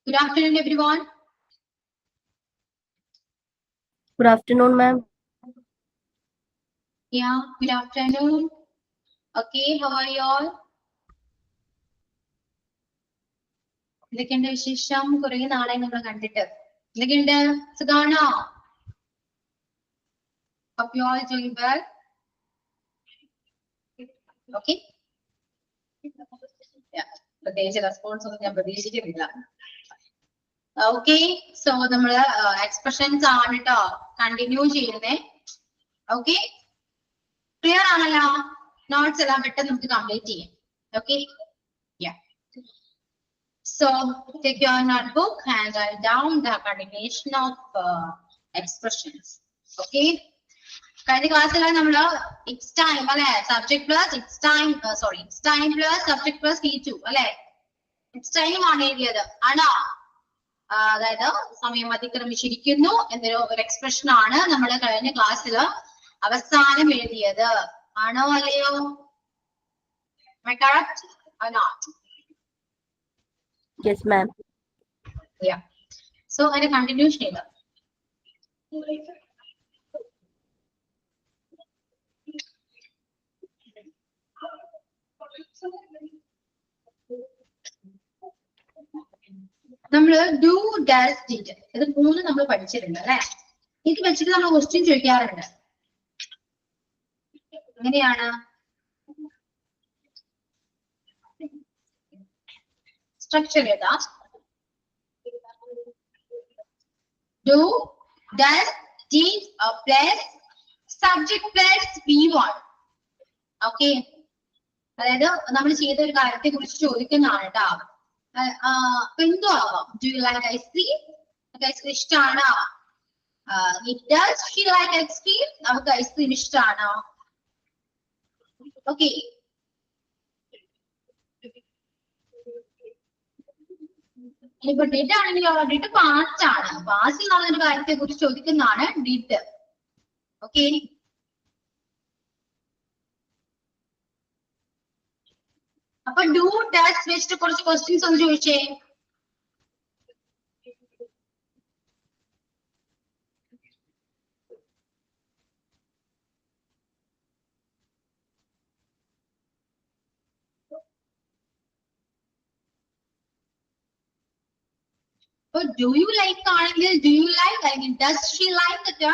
Good afternoon, everyone. Good afternoon, ma'am. Yeah, good afternoon. Okay, how are you all? എന്തൊക്കെയുണ്ട് വിശേഷം? കുറെ നാളായി നമ്മൾ കണ്ടിട്ട്. എന്തൊക്കെയുണ്ട്? സുഖാണോ? Hope you all doing well. Okay. Yeah, പ്രത്യേകിച്ച് റെസ്പോൺസ് ഒന്നും ഞാൻ പ്രതീക്ഷിക്കുന്നില്ല. Okay, so നമ്മള് എക്സ്പ്രഷൻസ് ആണ് കേട്ടോ കണ്ടിന്യൂ ചെയ്യുന്നേ. Okay, ക്ലിയർ ആണല്ലോ? നോട്ട്സ് എല്ലാം പെട്ടെന്ന് നമുക്ക് കംപ്ലീറ്റ് ചെയ്യാം. Okay, yeah. So take your notebook and write down the continuation of expressions. Okay. കഴിഞ്ഞ ക്ലാസ്സിലാണ് നമ്മള് it's time അല്ലെ subject plus it's time it's time plus subject plus T2 അല്ലെ it's time ആണ് എഴുതിയത് ആണോ? അതായത് സമയം അതിക്രമിച്ചിരിക്കുന്നു എന്നൊരു എക്സ്പ്രഷൻ ആണ് നമ്മൾ കഴിഞ്ഞ ക്ലാസ്സിൽ അവസാനം എഴുതിയത്. ആണോ അല്ലയോ? Am I correct or not? Yes, ma'am. Yeah. So അതിന്റെ കണ്ടിന്യൂഷൻ ചെയ്ത നമ്മള് ഡു ഡാസ് ഡിഡ് ഇത് മൂന്ന് നമ്മൾ പഠിച്ചിട്ടുണ്ട് അല്ലെ. ഇത് വെച്ചിട്ട് നമ്മൾ ക്വസ്റ്റ്യൻ ചോദിക്കാറുണ്ട്. എങ്ങനെയാണ്? സ്ട്രക്ചർ ഏതാ? Do ഡാസ് did plus subject plus V1. Okay, അതായത് നമ്മൾ ചെയ്ത ഒരു കാര്യത്തെ കുറിച്ച് ചോദിക്കുന്നതാണ് കേട്ടോ. എന്തോ ആവാം. Do you like ice cream? Ice cream ഇഷ്ടമാണോ? Does she like ice cream? നമുക്ക് ഐസ്ക്രീം ഇഷ്ടമാണോ? ഓക്കെ, ഇനിയിപ്പോ ഡിഡ് ആണെങ്കിലോ ഡിഡ് പാസ്റ്റ് ആണ്. പാസ്റ്റ് എന്നുള്ള ഒരു കാര്യത്തെ കുറിച്ച് ചോദിക്കുന്നതാണ് ഡിഡ്. ഓക്കെ, അപ്പൊ ഡു ഡാസ് വെച്ചിട്ട് കുറച്ച് ക്വസ്റ്റ്യൻസ് ഒന്ന് ചോദിച്ചേ. ഡു യു ലൈക്ക് ആണെങ്കിൽ ഡു യു ലൈക്ക് അല്ലെങ്കിൽ ഡസ് ഷീ ലൈക്ക് ഒക്കെ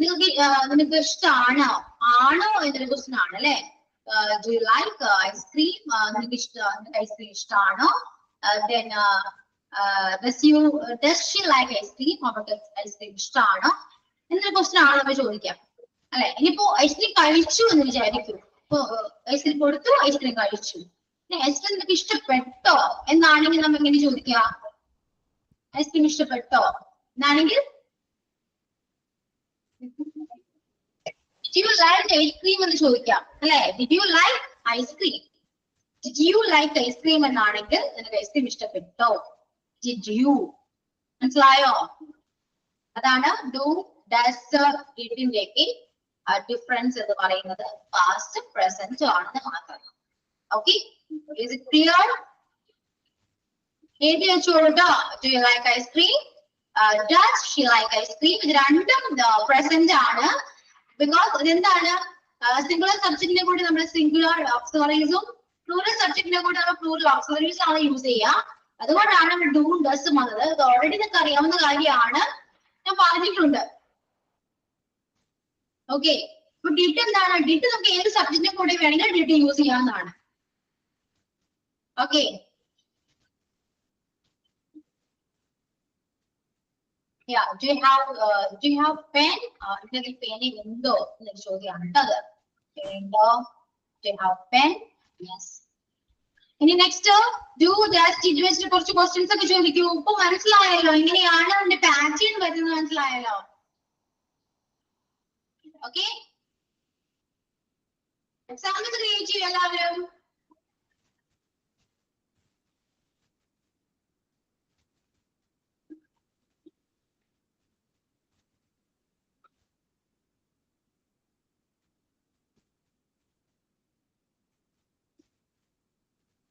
നിങ്ങൾക്ക് ഇഷ്ടമാണോ ആണോ എന്നൊരു ക്വസ്റ്റ്യൻ ആണ് അല്ലെ. Do you like ice cream? നിങ്ങൾക്ക് ഐസ്ക്രീം ഇഷ്ടമാണോ? Then does she like ice cream? അവർക്ക് ഐസ്ക്രീം ഇഷ്ടമാണോ എന്നൊരു ക്വസ്റ്റ്യൻ ആണ് നമ്മൾ ചോദിക്കാം അല്ലെ. ഇനിയിപ്പോ ഐസ്ക്രീം കഴിച്ചു എന്ന് വിചാരിക്കൂ. ഇപ്പൊ ഐസ്ക്രീം കൊടുത്തു, ഐസ്ക്രീം കഴിച്ചു. ഐസ്ക്രീം നിങ്ങൾക്ക് ഇഷ്ടപ്പെട്ടോ എന്നാണെങ്കിൽ നമ്മൾ എങ്ങനെ ചോദിക്കാം? ഐസ്ക്രീം ഇഷ്ടപ്പെട്ടോ എന്നാണെങ്കിൽ Did you like ice cream എന്ന് ചോദിക്കാം അല്ലെ. Did you like ice cream? Did you like ice cream എന്നാണെങ്കിൽ നിനക്ക് ഐസ്ക്രീം ഇഷ്ടപ്പെട്ടോ. Did you? മനസ്സിലായോ? അതാണ് ഡു ഡാസ് ഡിഡിന്റെയൊക്കെ ഡിഫറൻസ് എന്ന് പറയുന്നത്. പാസ്റ്റ് പ്രസന്റ് ആണെന്ന് മാത്രം. Okay, is it clear? എഴുതി വെച്ചോളൂട്ടോ. Do you like ice cream? Does she like ice cream? ഇത് രണ്ടും പ്രസന്റ് ആണ്. ബിക്കോസ് ഇതെന്താണ്? സിംഗുലർ സബ്ജക്റ്റിനെ കൂടി നമ്മൾ സിംഗുലർ ഓക്സിലറീസും പ്ലൂറൽ സബ്ജക്റ്റിനെ കൂടി നമ്മൾ പ്ലൂറൽ ഓക്സിലറീസ് ആണ് യൂസ് ചെയ്യുക. അതുകൊണ്ടാണ് നമ്മൾ ഡൂ ഡസ് വന്നത്. ഇത് ഓൾറെഡി നിങ്ങൾക്ക് അറിയാവുന്ന കാര്യമാണ്, ഞാൻ പറഞ്ഞിട്ടുണ്ട്. ഓക്കെ, അപ്പൊ ഡിഡ് എന്താണ്? ഡിഡ് നമുക്ക് ഏത് സബ്ജക്റ്റിനെ കൂടെ വേണമെങ്കിൽ ഡിഡ് യൂസ് ചെയ്യാവുന്നതാണ്. Okay, yeah. Do you have pen? ഇതിൽ പേന ഉണ്ടോ എന്നൊരു ചോദ്യമാണ് കേട്ടോ അത്. ഉണ്ടോ? Do you have pen? Yes. ഇനി നെക്സ്റ്റ് ഡു ഡാസ് ഡിഡ് വെച്ചിട്ട് കുറച്ച് ക്വസ്റ്റ്യൻസ് ഒക്കെ ചോദിക്കൂ. ഇപ്പൊ മനസ്സിലായല്ലോ എങ്ങനെയാണ് അതിന്റെ പാറ്റേൺ വരുന്നത്, മനസ്സിലായല്ലോ. ഓക്കെ, എക്സാമ്പിൾസ് ക്രിയേറ്റ് ചെയ്യും എല്ലാവരും.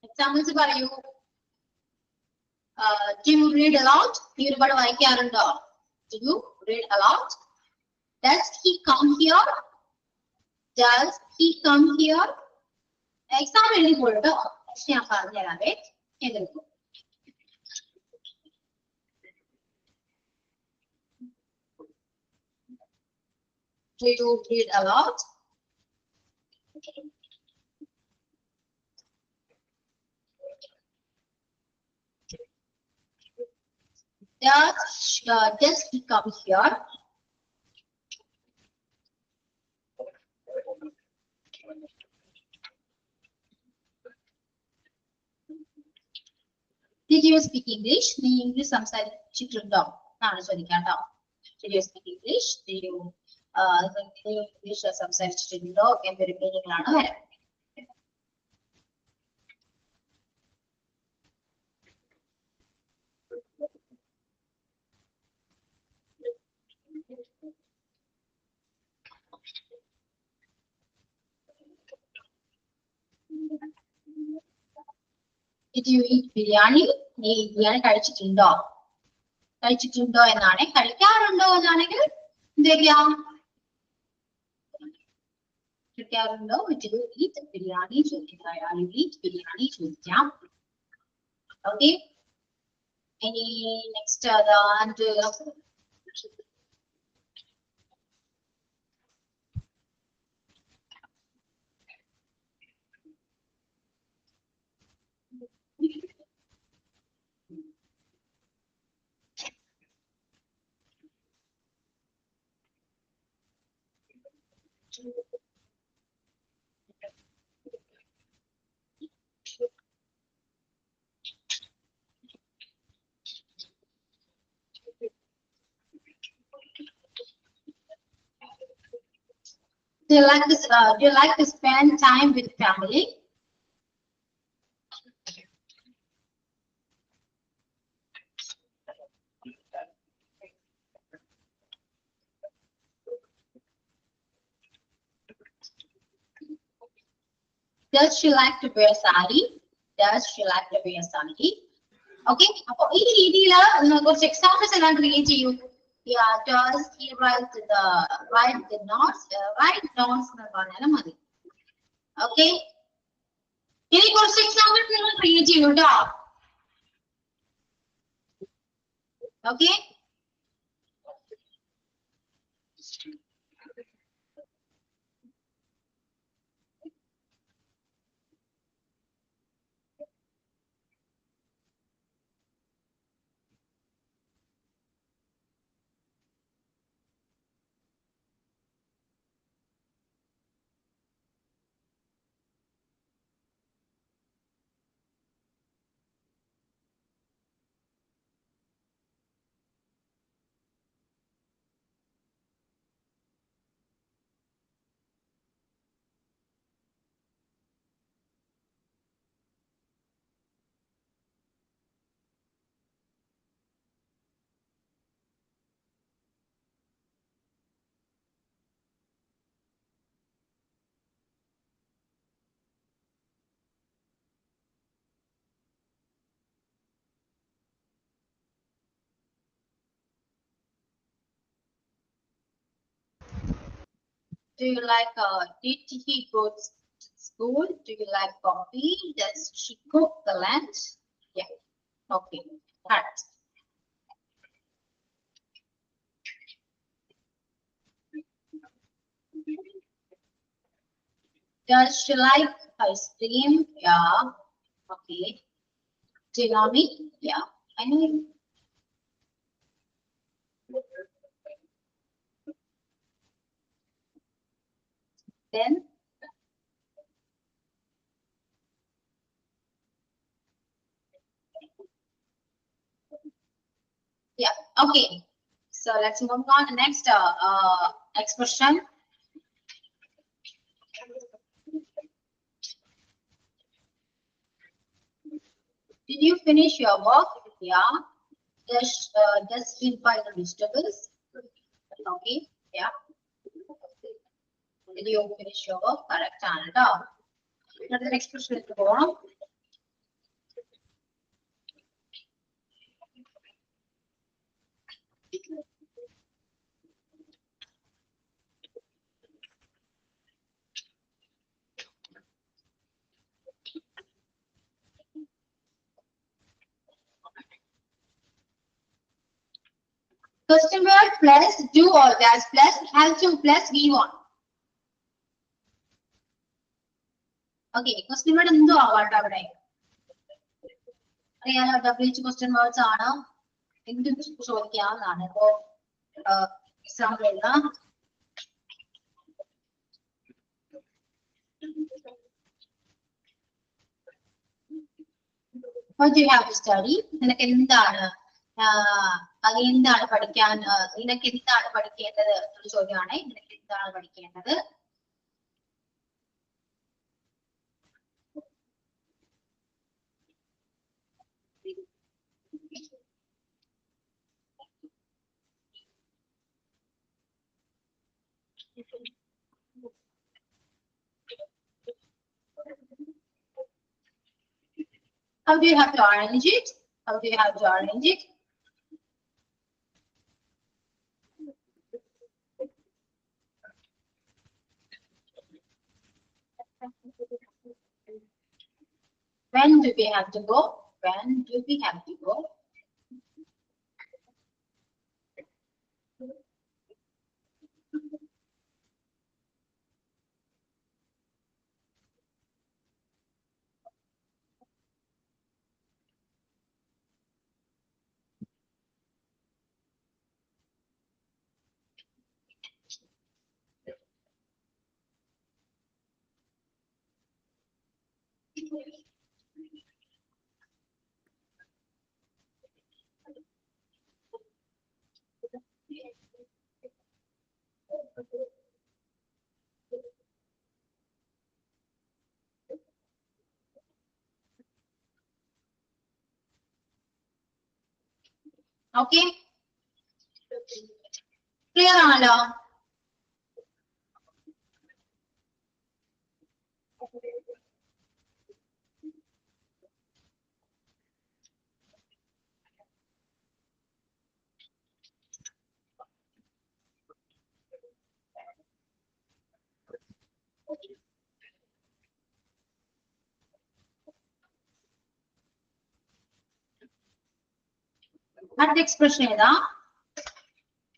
എക്സാമ്പിൾസ് പറയൂ. Do you read aloud? Do you Do you read aloud? Does he come here? Does he come here? Exam എഴുതി പോട്ടോ. പക്ഷെ ഞാൻ പറഞ്ഞുതരാവേ. എഴുതിക്കോ. Do you read aloud? Does he come here? Did you speak English? നീ English സംസാരിച്ചിട്ടുണ്ടോ എന്നാണ് ചോദിക്കാട്ടോ. Did you speak English? Did you English സംസാരിച്ചിട്ടുണ്ടോ എന്നൊരു മീനിങ്ങിലാണ് വരാം. Did you eat biryani? നീ ബിരിയാണി കഴിച്ചിട്ടുണ്ടോ? കഴിച്ചിട്ടുണ്ടോ എന്നാണ്. കഴിക്കാറുണ്ടോ എന്നാണെങ്കിൽ എന്തൊക്കെയാ? കഴിക്കാറുണ്ടോ? Did you eat biryani? ചോദിക്കാം. You eat biryani ചോദിക്കാം. Okay. Any next Do you like to spend time with family? Does she like to wear sari? Does she like to wear sari? Okay. അപ്പൊ ഈ രീതിയിൽ കുറച്ച് examples എല്ലാം create ചെയ്യൂ. Yeah, does he write the notes? Write notes എന്ന് പറഞ്ഞാലും മതി. Okay. ഇനി കുറച്ച് എക്സാമ്പിൾസ് നിങ്ങൾ ക്രിയേറ്റ് ചെയ്യൂ കേട്ടോ. Okay. Do you like did he go to school? Do you like coffee? Does she cook the lunch? Yeah. Okay. Correct. Does she like ice cream? Yeah. Okay. Do you know me? Yeah. I know you. Then yeah. Okay. So let's move on to the next expression. Did you finish your work? Yeah. Does he buy the vegetables? Okay. Yeah. Did you finish your work? Correct. Another expression is the Question word plus do or does plus have to plus we want. Okay, question word എന്തോ ആവാട്ടോ അവിടെ. അറിയാലോ WH question words ആണ്. എന്തും ചോദിക്കാവുന്നതാണ്. ഇപ്പോ example എഴുതാം. What do you have to study? നിനക്ക് എന്താണ് അത് എന്താണ് പഠിക്കാൻ നിനക്ക് എന്താണ് പഠിക്കേണ്ടത് ഒരു ചോദ്യമാണ്. നിനക്ക് എന്താണ് പഠിക്കേണ്ടത്? How do you have to arrange it? How do you have to arrange it? When do we have to go? When do we have to go? Okay? Clear ആണല്ലോ? അടുത്ത എക്സ്പ്രഷൻ ഏതാ?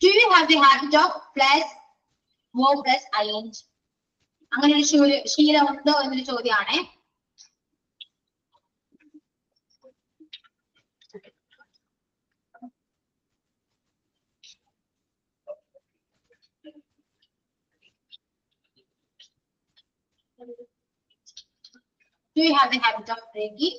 Do you have the habit of plus verb plus ing? അങ്ങനെ ഒരു ശീലം ഉണ്ടോ എന്നൊരു ചോദ്യമാണ്. Do you have the habit of breaking?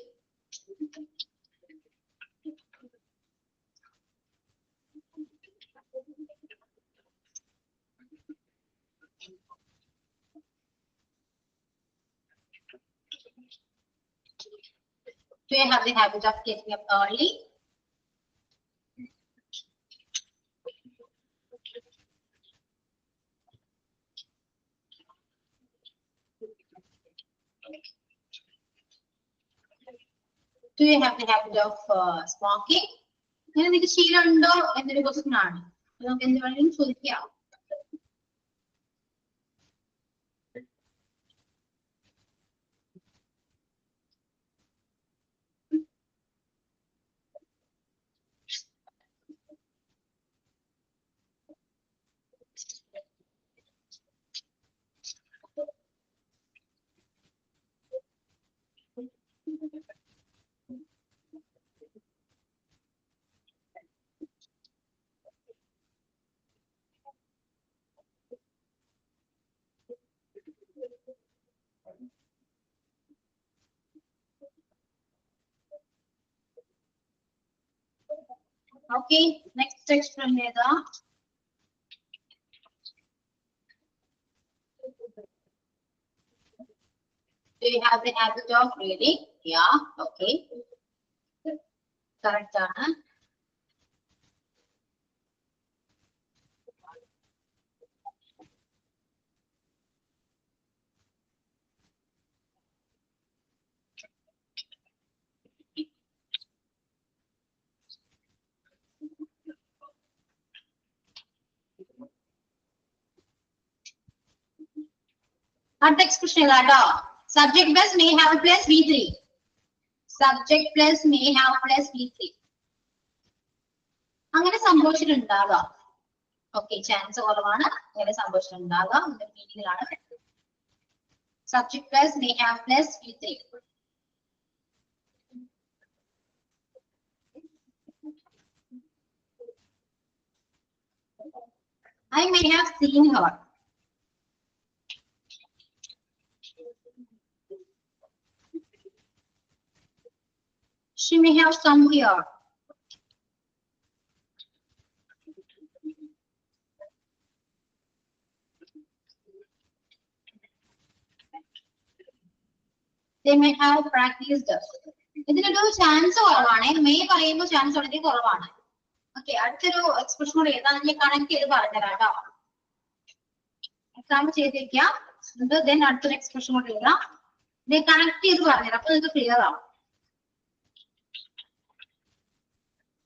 Do you have the habit of getting up early? Do you have the habit of smoking? അങ്ങനെ നിങ്ങൾക്ക് ശീലം ഉണ്ടോ എന്നൊരു ക്വസ്റ്റ്യൻ ആണ്. നമുക്ക് എന്ത് വേണമെങ്കിലും ചോദിക്കാം. Okay, next expression ഏതാ? Do you have the habit of reading? Yeah, okay. Correct ആണ്. അടുത്ത എക്സ്പ്രഷൻ ഏതാട്ടോ? Subject plus may have plus V3. Subject plus may have plus V3. അങ്ങനെ സംഭവിച്ചിട്ടുണ്ടാകാം. ഓക്കെ, ചാൻസ് കുറവാണ് അങ്ങനെ സംഭവിച്ചിട്ടുണ്ടാകാം. മീനിങ്ങിലാണ് subject plus may have plus V3. I may have seen her. She may have come here. They may have practiced. ഇതിനൊരു chance കുറവാണ്. May പറയുമ്പോൾ chance വളരെ കുറവാണ്. ഓക്കെ, അടുത്തൊരു എക്സ്പ്രഷൻ കൂടെ ഏതാണെന്ന് ഞാൻ കണക്ട് ചെയ്ത് പറഞ്ഞുതരാം കേട്ടോ. എക്സാം ചെയ്തേക്കാം. ദെൻ അടുത്തൊരു എക്സ്പ്രഷൻ കൂടെ എഴുതാം. ഇത് കണക്ട് ചെയ്ത് പറഞ്ഞുതരാം, അപ്പൊ നിങ്ങൾക്ക് ക്ലിയർ ആവും.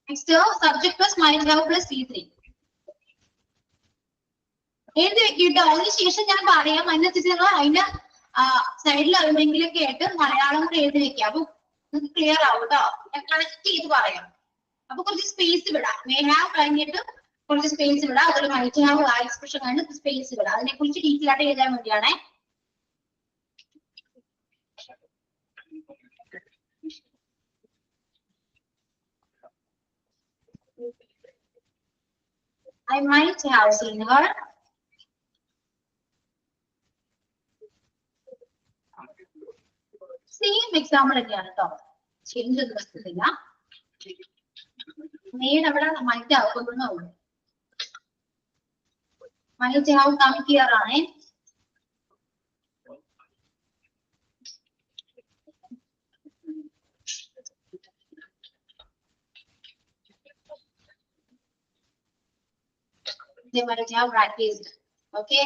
Next subject plus mind have plus V3. എഴുതി വെക്കിട്ടോ. അതിനുശേഷം ഞാൻ പറയാം. അതിനനുസരിച്ച് നിങ്ങൾ അതിന്റെ സൈഡിൽ എവിടെയെങ്കിലൊക്കെ ആയിട്ട് മലയാളം കൂടെ എഴുതി വെക്കാം. അപ്പൊ നിങ്ങൾക്ക് ക്ലിയർ ആവും കേട്ടോ. ഞാൻ കണക്ട് ചെയ്ത് പറയാം. അപ്പൊ കുറച്ച് സ്പേസ് വിടാം. മേ ഹാവ് കഴിഞ്ഞിട്ട് കുറച്ച് സ്പേസ് വിടാം. അതുപോലെ മൈറ്റ് ഹാവ് ആ എക്സ്പ്രഷൻ കഴിഞ്ഞിട്ട് സ്പേസ് വിടാം. അതിനെ കുറിച്ച് ഡീറ്റെയിൽ ആയിട്ട് എഴുതാൻ വേണ്ടിയാണേ. I might have seen her. Same example തന്നെയാണ് കേട്ടോ. ചേഞ്ച് ഒന്നും വസ്തുന്നില്ല. മെയിൻ അവിടെ മൈറ്റ് ആവുന്നേ ഉള്ളൂ. മൈറ്റ് ഹാവ് കം ഹിയർ ആണ്. They might have practiced. Okay.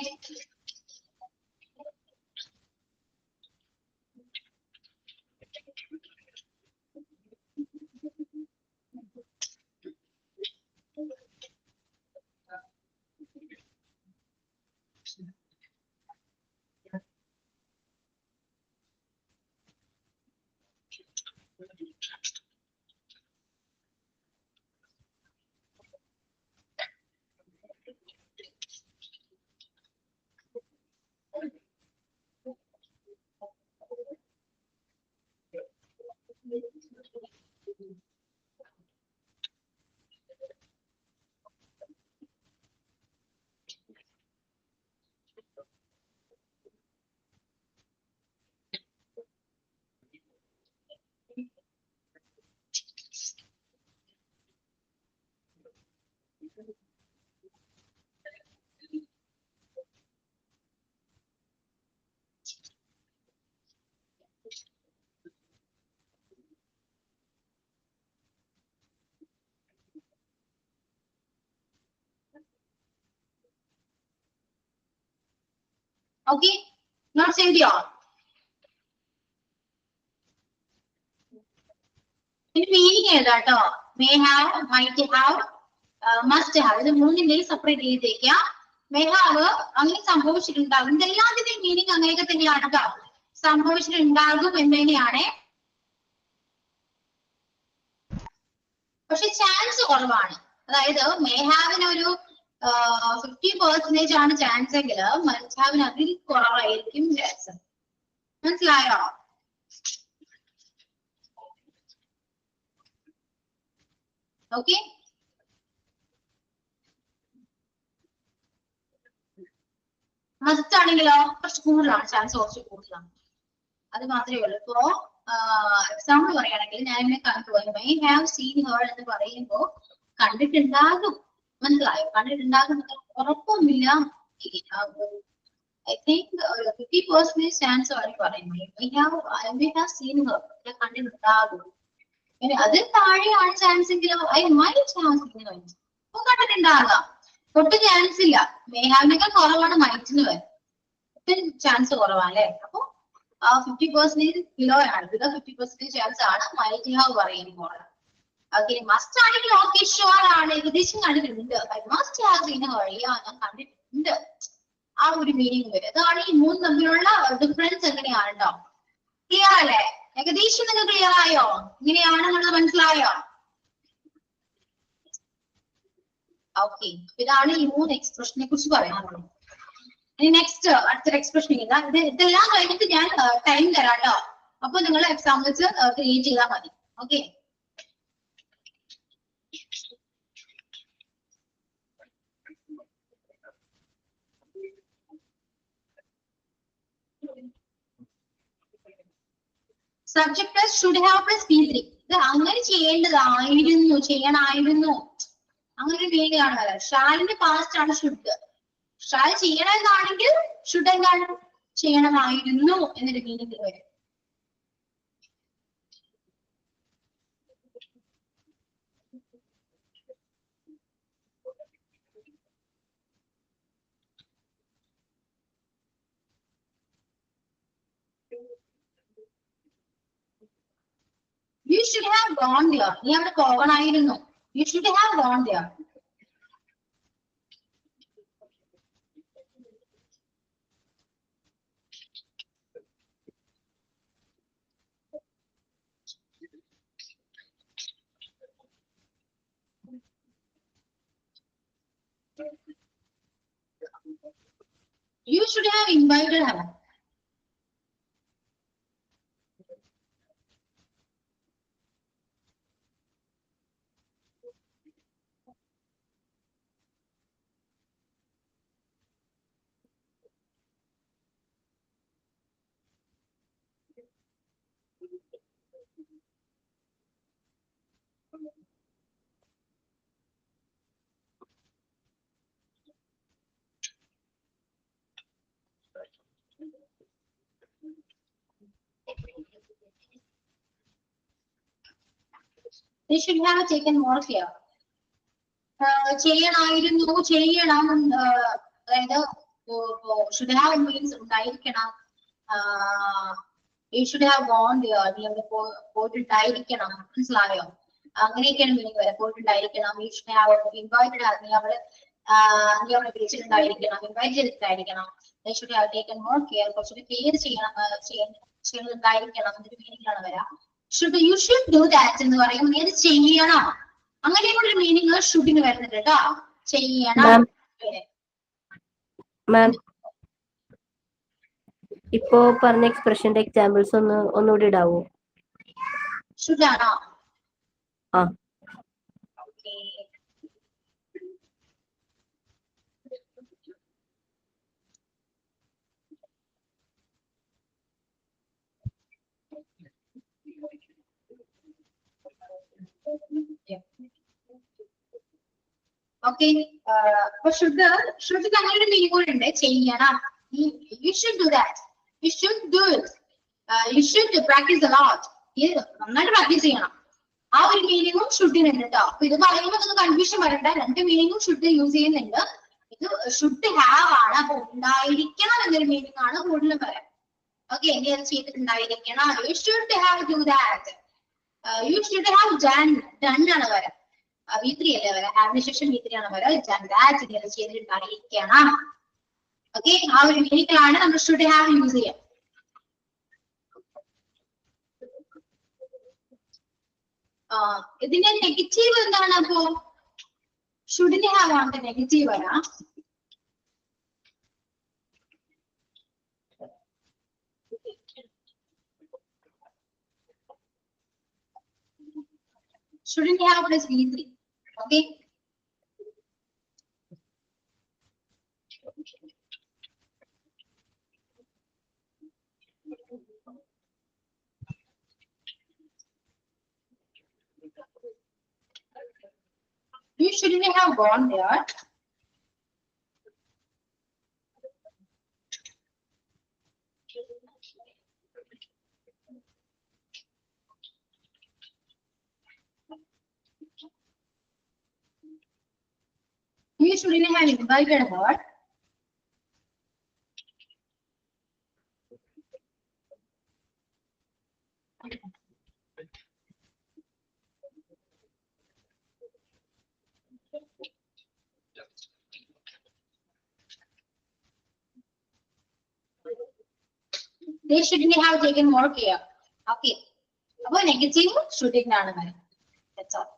Okay, not saved y'all. In meaning ഏതാട്ടോ? May have, might have, must have. ഇത് മൂന്നിന്റെയും separate ചെയ്തേക്കാം. May have അങ്ങനെ സംഭവിച്ചിട്ടുണ്ടാകും. ഇതെല്ലാത്തിന്റെയും മീനിങ് അങ്ങനെയൊക്കെ തന്നെയാണ് കേട്ടോ. സംഭവിച്ചിട്ടുണ്ടാകും എന്നതിനെയാണ്. പക്ഷെ ചാൻസ് കുറവാണ്. അതായത് മേ ഹാവിന് ഒരു 50% ആണ് ചാൻസ് എങ്കിൽ മസ്റ്റ് ഹാവിന് അതിൽ കുറവായിരിക്കും ചാൻസ്. മനസ്സിലായോ? ഓക്കെ, മസ്റ്റ് ആണെങ്കിലോ കുറച്ച് കൂടുതലാണ്, ചാൻസ് കുറച്ച് കൂടുതലാണ്. അത് മാത്രമേ ഉള്ളൂ. ഇപ്പോ എക്സാമ്പിൾ പറയുകയാണെങ്കിൽ ഞാൻ എന്നെ കണ്ടുപോയി മൈ ഹാവ് സീൻ ഹേർ എന്ന് പറയുമ്പോ കണ്ടിട്ടുണ്ടാകും. മനസ്സിലായോ? കണ്ടിട്ടുണ്ടാകും ഉറപ്പൊന്നുമില്ല. ഐ തിങ്ക് 50% ചാൻസ് ആണ് പറയുന്നത്. ഐ ഹാവ് സീൻ ഹേർ കണ്ടിട്ടുണ്ടാകും. അതിൽ താഴെയാണ് ചാൻസ് എങ്കിലോ I might have seen her അപ്പൊ കണ്ടിട്ടുണ്ടാകാം. ഒട്ടും ചാൻസ് ഇല്ല. മേ ഹാവിനേക്കാൾ കുറവാണ് മൈറ്റിന് വരെ. ഒട്ടും ചാൻസ് കുറവാണല്ലേ. അപ്പൊ 50% ബിലോ ആണ്. ബിലോ 50% ചാൻസ് ആണ് മൈറ്റ് ഹാവ് പറയുമ്പോൾ. ഓക്കെ, മസ്റ്റ് ആണെങ്കിൽ ഓക്കെ ഷുവർ ആണ്, ഏകദേശം കണ്ടിട്ടുണ്ട്. I must have seen Har. ഞാൻ കണ്ടിട്ടുണ്ട്. ആ ഒരു മീനിങ് വരും. അതാണ് ഈ മൂന്ന് തമ്മിലുള്ള ഡിഫറൻസ് എങ്ങനെയാണ് കേട്ടോ. ക്ലിയർ അല്ലേ? ഏകദേശം നിങ്ങൾ ക്ലിയർ ആയോ? ഇങ്ങനെയാണെന്നുള്ളത് മനസ്സിലായോ? ഓക്കെ, ഇതാണ് ഈ മൂന്ന് എക്സ്പ്രഷനെ കുറിച്ച് പറയാനുള്ളത്. ഇനി നെക്സ്റ്റ് അടുത്തൊരു എക്സ്പ്രഷൻ ഇതെല്ലാം കഴിഞ്ഞിട്ട് ഞാൻ ടൈം തരാം കേട്ടോ. അപ്പൊ നിങ്ങൾ എക്സാമ്പിൾസ് ക്രിയേറ്റ് ചെയ്താൽ മതി. Okay, subject plus should have plus P3. ഇത് അങ്ങനെ ചെയ്യേണ്ടതായിരുന്നു, ചെയ്യണമായിരുന്നു, അങ്ങനെ ഒരു മീനിങ് ആണ് വരാം. ഷാലിന്റെ പാസ്റ്റ് ആണ് ഷുഡ്. ഷാൽ ചെയ്യണമെന്നാണെങ്കിൽ ഷുഡ് എന്താണ്, ചെയ്യണമായിരുന്നു എന്നൊരു മീനിങ് വരും. You should have gone there. നീ അവിടെ പോകണമായിരുന്നു. You should have gone there. You should have invited her. They should have taken more care. ചെയ്യണമായിരുന്നു, ചെയ്യണം, അതായത് should have means ഉണ്ടായിരിക്കണം. You should have gone there. നീ അവിടെ പോയിട്ടുണ്ടായിരിക്കണം, മനസ്സിലായോ? അങ്ങനെയൊക്കെയാണ് മീനിങ് വരെ. പോയിട്ടുണ്ടായിരിക്കണം. You should have invited her. നീ അവിടെ വിളിച്ചിട്ടുണ്ടായിരിക്കണം, ഇൻവൈറ്റ് ചെയ്തിട്ടുണ്ടായിരിക്കണം. They should have taken more care. കുറച്ചുകൂടി കെയർ ചെയ്യുന്നുണ്ടായിരിക്കണം എന്നൊരു മീനിങ്ങിലാണ് വരാം. You should do that എന്ന് പറയുമ്പോൾ നീ അത് ചെയ്യണം, അങ്ങനെയുള്ള ഒരു മീനിങ് ഷുഡിന് വരുന്നുണ്ട് കേട്ടോ. ചെയ്യണം. മാം, ഇപ്പോ പറഞ്ഞ എക്സ്പ്രഷന്റെ എക്സാമ്പിൾസ് ഒന്നുകൂടി ഇടാവോ? ഷുഡാണോ? ആ, ഓക്കെ. ഓക്കെ, അപ്പൊ ഷുഡ് അങ്ങനെ ഒരു മീനിങ് കൂടെ ഉണ്ട്. ചെയ്യണം. You should do that. You should do it. You should practice a lot. നന്നായിട്ട് പ്രാക്ടീസ് ചെയ്യണം. ആ ഒരു മീനിങ്ങും ഷുഡിനുണ്ട് കേട്ടോ. അപ്പൊ ഇത് പറയുമ്പോൾ നിങ്ങൾക്ക് കൺഫ്യൂഷൻ വരണ്ട. രണ്ട് മീനിങ്ങും ഷുഡ് യൂസ് ചെയ്യുന്നുണ്ട്. ഇത് ഷുഡ് ഹാവ് ആണ്. അപ്പൊ ഉണ്ടായിരിക്കണം എന്നൊരു മീനിങ് ആണ് കൂടുതലും പറയാം. ഓക്കെ, ഇനി അത് ചെയ്തിട്ടുണ്ടായിരിക്കണം. You should have do that. You should have done. Done ആണ് വരാം. V3 അല്ലേ വരാം. ഹാവിന് ശേഷം V3 ആണ് വരാം. Done that. ഇനി അത് ചെയ്തിട്ടുണ്ടായിരിക്കണം. ഓക്കെ, ആ ഒരു മീനിങ്ങിലാണ് നമ്മൾ ഷുഡ് ഹാവ് യൂസ് ചെയ്യാം. ഇതിന്റെ നെഗറ്റീവ് എന്താണ്? അപ്പോ ഷുഡിന് ഹാവ് ആണ് നെഗറ്റീവ് വരാം. Shouldn't have plus V3. Okay. You shouldn't have gone there. You shouldn't have invited her. they shouldn't have taken more care. Okay. അപ്പോൾ നെഗറ്റീവ് ഷുഡിംഗ് ആണ്. That's all.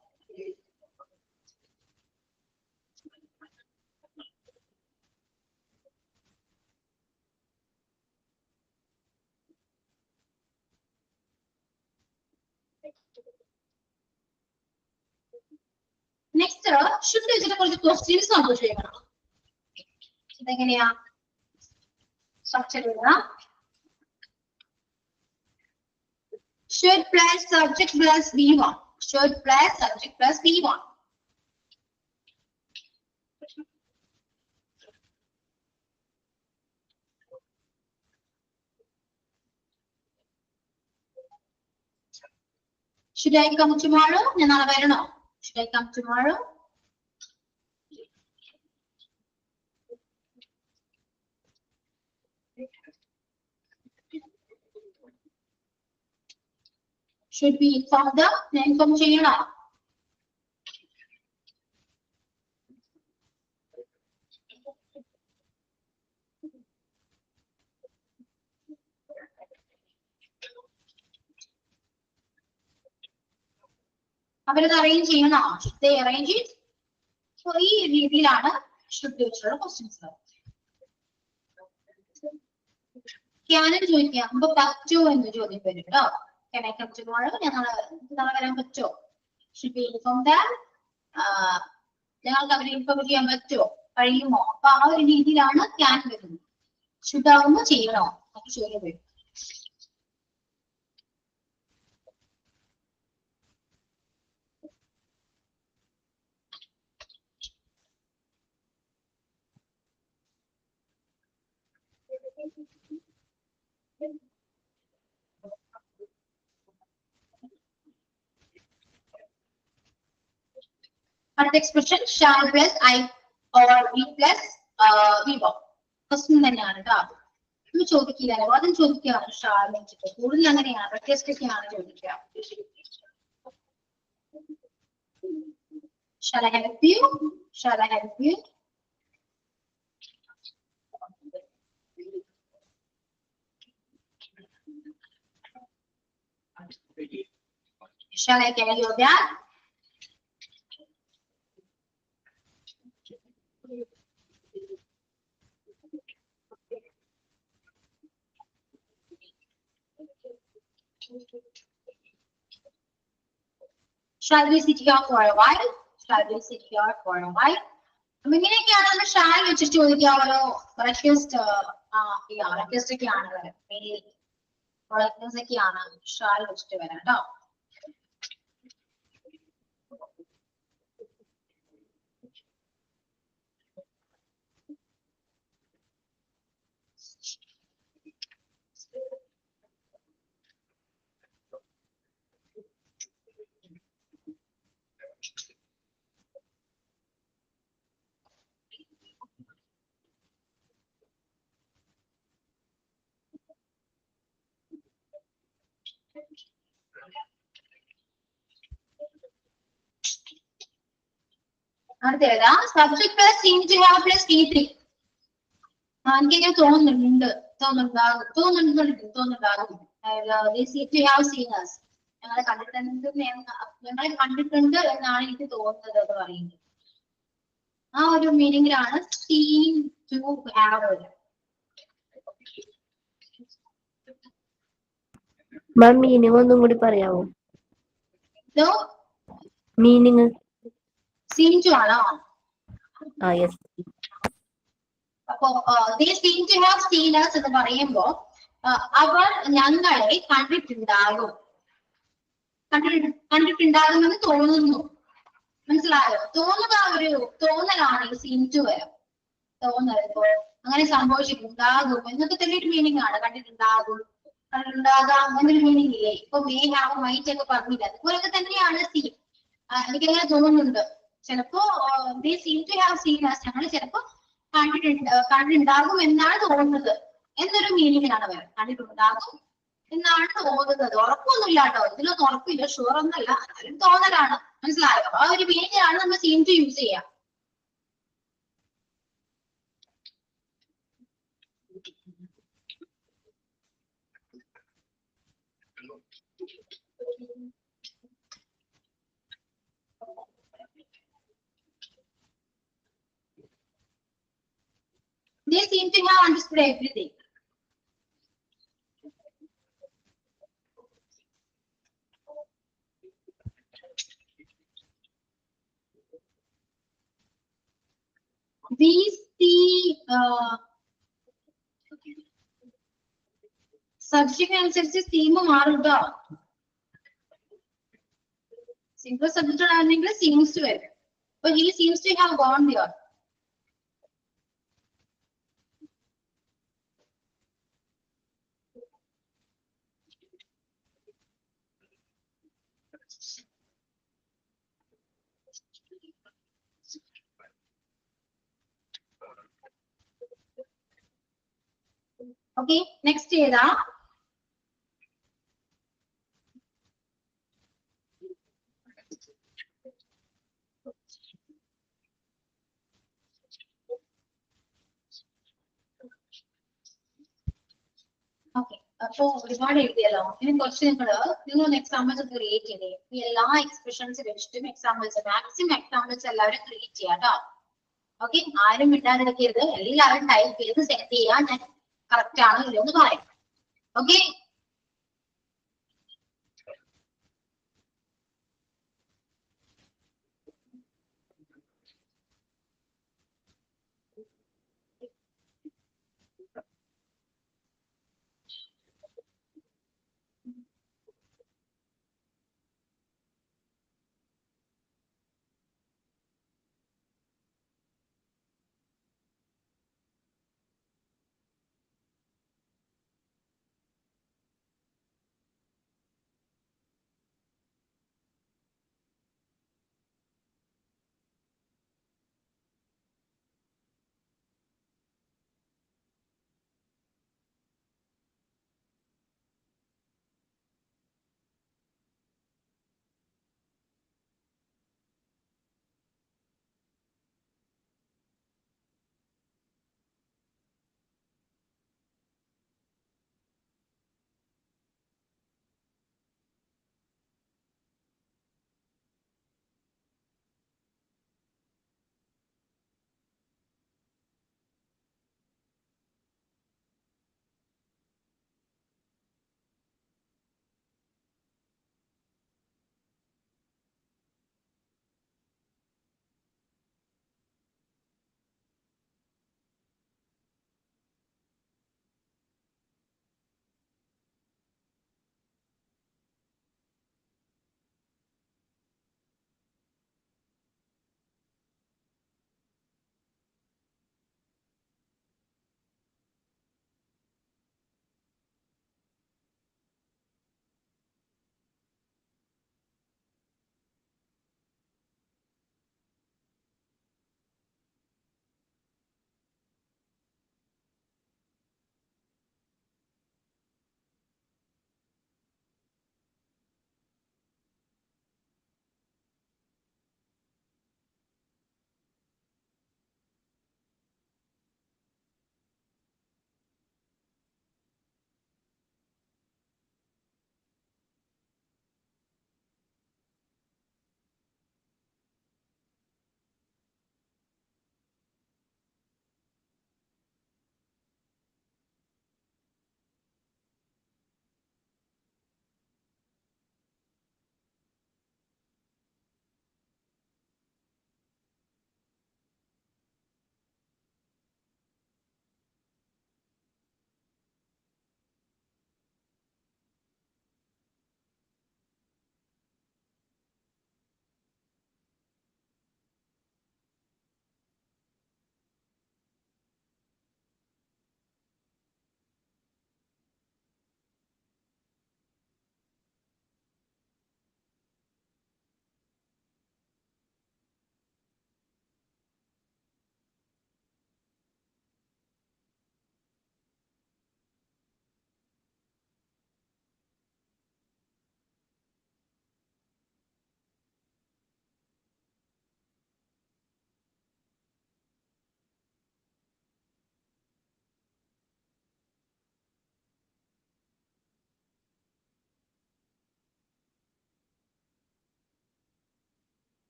നെക്സ്റ്റ് ഷുഡ് വെച്ചിട്ട് കുറച്ച് ക്വസ്റ്റ്യൻസ് നമുക്ക് ചെയ്യണം. ഇതെങ്ങനെയാ സ്ട്രക്ചർ എഴുതാം? Should plus subject plus V1. Should plus subject plus V1. Should I come tomorrow? ഞാൻ നാളെ വരണോ? Should I come tomorrow? Should be inform them? ഞാൻ ഇൻഫോം ചെയ്യണോ? അവരത് അറേഞ്ച് ചെയ്യണോ? Should they arrange it? So ഈ രീതിയിലാണ് should വെച്ചിട്ടുള്ള ക്വസ്റ്റ്യൻസ്. ക്യാനും ചോദിക്കാം. അപ്പൊ പറ്റുമോ എന്ന് ചോദ്യം വരും കേട്ടോ. Can I come tomorrow? ഞാൻ നാളെ വരാൻ പറ്റുമോ? Should we inform them? ഞങ്ങൾക്ക് അവരെ ഇൻഫോം ചെയ്യാൻ പറ്റുമോ? കഴിയുമോ? അപ്പൊ ആ ഒരു രീതിയിലാണ് ക്യാൻ വരുന്നത്. ഷുഡ് ആവുമ്പോ ചെയ്യണോ? നമുക്ക് ചോദ്യം വരും. അടുത്ത expression shall plus I or V plus V1. Question തന്നെയാണ് കേട്ടോ. ഇത് ചോദിക്കില്ലല്ലോ, അതും ചോദിക്കുകയാണ് shall വെച്ചിട്ട്. കൂടുതൽ അങ്ങനെയാണ്, റിക്വസ്റ്റ് ഒക്കെയാണ് ചോദിക്കുക. Shall I help you? Shall I help you? Shall I carry your bag? Shall we sit here for a while? Shall we sit here for a while? അപ്പൊ ഇങ്ങനെയൊക്കെയാണ് നമ്മൾ ഷാൽ വെച്ചിട്ട് ചോദിക്കാമല്ലോ. റിക്വസ്റ്റ് റിക്വസ്റ്റ് ഒക്കെയാണ് വരാം. ഒക്കെയാണ് shall വെച്ചിട്ട് വരാം കേട്ടോ. അടുത്തേതാ? Subject plus seem to have plus T3. എനിക്കിങ്ങനെ തോന്നുന്നുണ്ടാകും. They seem to have seen us. ഞങ്ങളെ കണ്ടിട്ടുണ്ട് എന്നാണ് എനിക്ക് തോന്നുന്നത് എന്ന് പറയുന്നത്. ആ ഒരു മീനിങ്ങിലാണ് seem to have. Ma'am meaning ഒന്നും കൂടി പറയാമോ? മീനിങ് seem to ആണോ? യെസ്. അപ്പോ they seem to have seen us എന്ന് പറയുമ്പോ അവർ ഞങ്ങളെ കണ്ടിട്ടുണ്ടാകും. കണ്ടിട്ടുണ്ടാകുമെന്ന് തോന്നുന്നു. മനസ്സിലായോ? തോന്നുക ഒരു തോന്നലാണ് ഈ seem to വരാം. തോന്നൽ അങ്ങനെ സംഭവിച്ചിട്ടുണ്ടാകും എന്നൊക്കെ തന്നെ ഒരു മീനിങ് ആണ്. കണ്ടിട്ടുണ്ടാകും, കണ്ടിട്ടുണ്ടാകാം എന്നൊരു മീനിങ് ഇല്ലേ? ഇപ്പൊ മേ ഹാവ് മൈറ്റ് ഒക്കെ പറഞ്ഞില്ല, അതുപോലൊക്കെ തന്നെയാണ് സീ. എനിക്കങ്ങനെ തോന്നുന്നുണ്ട്. ചിലപ്പോ they seem to have seen us, ഞങ്ങൾ ചിലപ്പോ കണ്ടിട്ടുണ്ടാകും എന്നാണ് തോന്നുന്നത് എന്നൊരു മീനിങ്ങിലാണ് വരാം. കണ്ടിട്ടുണ്ടാകും എന്നാണ് തോന്നുന്നത്. ഉറപ്പൊന്നുമില്ല കേട്ടോ, ഇതിലൊന്നും ഉറപ്പില്ല, ഷുവർ ഒന്നല്ല, എന്നാലും തോന്നലാണ്. മനസ്സിലായോ? ആ ഒരു മീനിങ്ങിലാണ് നമ്മൾ seem to യൂസ് ചെയ്യാം. everything. These subject അനുസരിച്ച് തീം മാറും കേട്ടോ. സിംഗിൾ സബ്ജക്റ്റ് ആണെങ്കിൽ സീംസ് ടു വരും. അപ്പൊ he seems to have gone there. Okay, next ഏതാ? ഓക്കെ, അപ്പൊ ഒരുപാട് എഴുതിയല്ലോ. ഇനി കുറച്ച് നിങ്ങൾ എക്സാമ്പിൾസ് ക്രിയേറ്റ് ചെയ്തേ. ഈ എല്ലാ എക്സ്പ്രഷൻസ് വെച്ചിട്ടും എക്സാമ്പിൾസ്, മാക്സിമം എക്സാമ്പിൾസ് എല്ലാവരും ക്രിയേറ്റ് ചെയ്യാം കേട്ടോ. ഓക്കെ, ആരും വിട്ടാതിരിക്കരുത്. എല്ലാവരും ടൈപ്പ് ചെയ്ത് സെറ്റ് ചെയ്യാൻ ഞാൻ കറക്റ്റ് ആണോ ഇല്ലയോ എന്ന് പറയാം. Okay,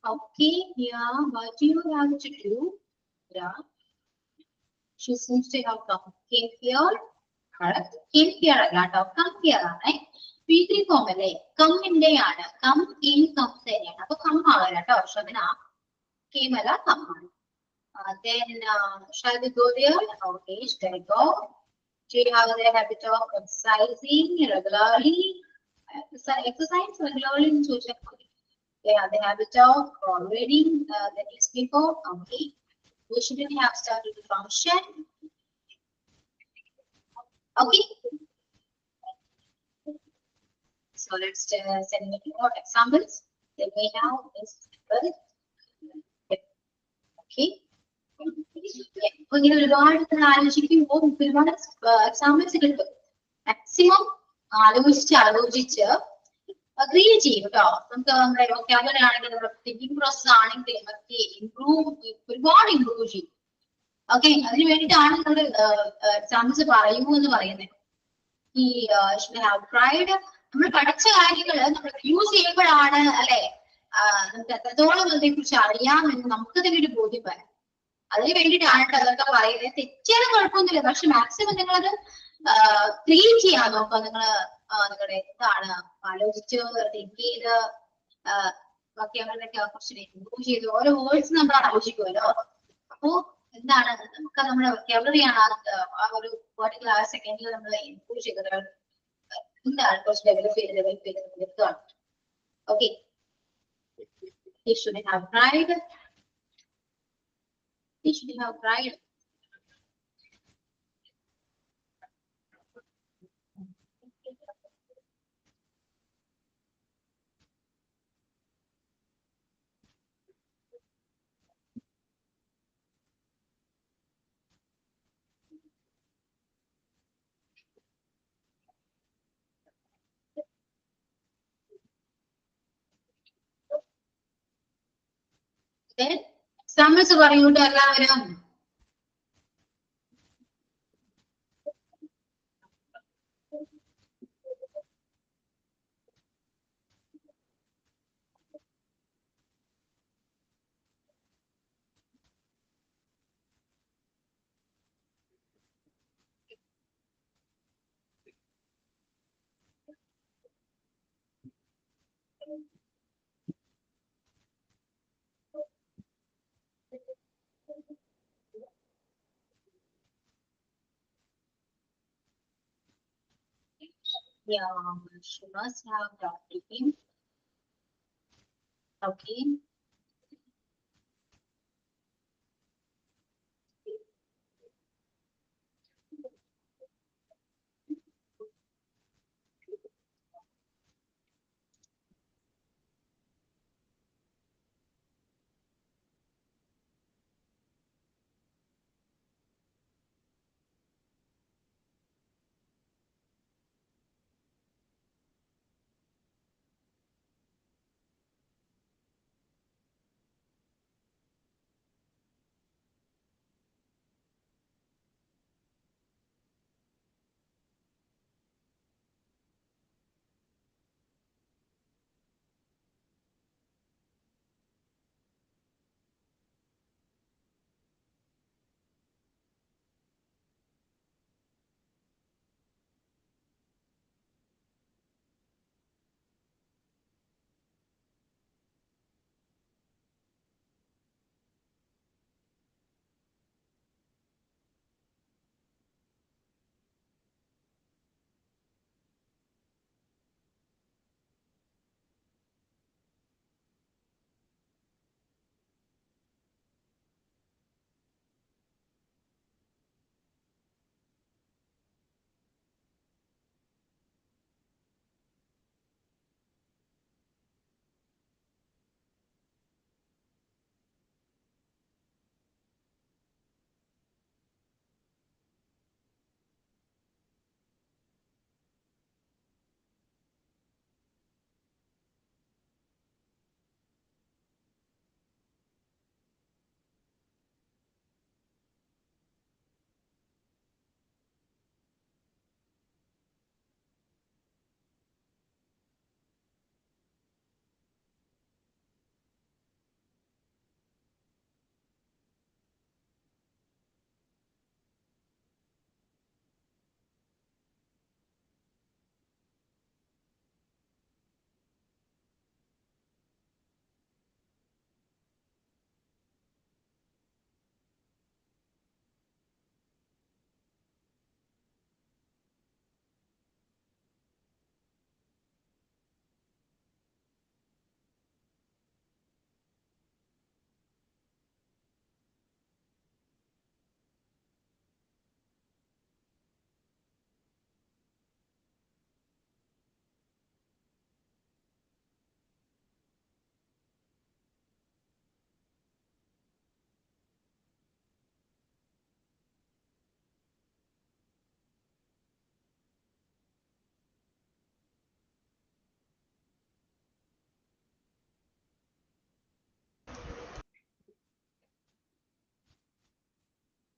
Okay, here, what do you have to do? Yeah, she seems to have came here. Correct. Came here അല്ലാട്ടോ. Come here ആണേ. P3 form അല്ലേ? Come ന്റെ ആണ്. Come in comes തന്നെയാണ്. അപ്പൊ come ആവില്ല കേട്ടോ. ശ്രമന came അല്ല come ആണ്. Then shall we go there? Okay, shall we go? Do you have the habit of exercising regularly? Exercise regularly in social. They have the habit of reading the newspaper. Okay. We shouldn't have started the function. Okay. So let's send me more examples. Then we have this example. Okay. അപ്പൊ ഇങ്ങനെ ഒരുപാട് ആലോചിക്കുമ്പോൾ ഒരുപാട് examples കിട്ടും. Maximum ആലോചിച്ച് agree ചെയ്യും കേട്ടോ. നമുക്ക് നമ്മുടെ വൊക്കാബുലറി ആണെങ്കിൽ നമ്മുടെ തിങ്കിങ് പ്രോസസ് ആണെങ്കിൽ ഒക്കെ ഒരുപാട് ഇമ്പ്രൂവ് ചെയ്യും. ഓക്കെ, അതിന് വേണ്ടിയിട്ടാണ് നമ്മൾ എക്സാമ്പിൾസ് പറയൂ എന്ന് പറയുന്നത്. ഈ പ്രൈഡ് നമ്മൾ പഠിച്ച കാര്യങ്ങൾ നമ്മൾ യൂസ് ചെയ്യുമ്പോഴാണ് അല്ലെ നമുക്ക് എത്രത്തോളം അതിനെ കുറിച്ച് അറിയാമെന്ന് നമുക്ക് തന്നെ ഒരു ബോധ്യം വരാം. അതിന് വേണ്ടിയിട്ടാണ് അതൊക്കെ പറയുന്നത്. തെറ്റിയാലും കുഴപ്പമൊന്നുമില്ല, പക്ഷെ മാക്സിമം നിങ്ങളത് ക്ലീൻ ചെയ്യാൻ നോക്കുക. നിങ്ങളുടെ എന്താണ് ആലോചിച്ച് തിങ്ക് ചെയ്ത് ബാക്കി അവരുടെയൊക്കെ കുറച്ച് ഇമ്പ്രൂവ് ചെയ്ത് ഓരോ വേർഡ്സ് നമ്മൾ ആലോചിക്കുമല്ലോ. അപ്പോ എന്താണ് നമുക്ക് നമ്മുടെ വൊക്കാബുലറി ആണ് ആ ഒരു പെർട്ടിക്കുലർ സെക്കൻഡിൽ നമ്മൾ ഇമ്പ്രൂവ് ചെയ്തത്. എന്താണ് കുറച്ച് ഡെവലപ്പ് ചെയ്ത് എടുക്കുകയാണ്. Okay, he should have pride. He should have pride. Then examples പറയൂട്ടോ എല്ലാവരും. Yeah, she must have got him. Okay.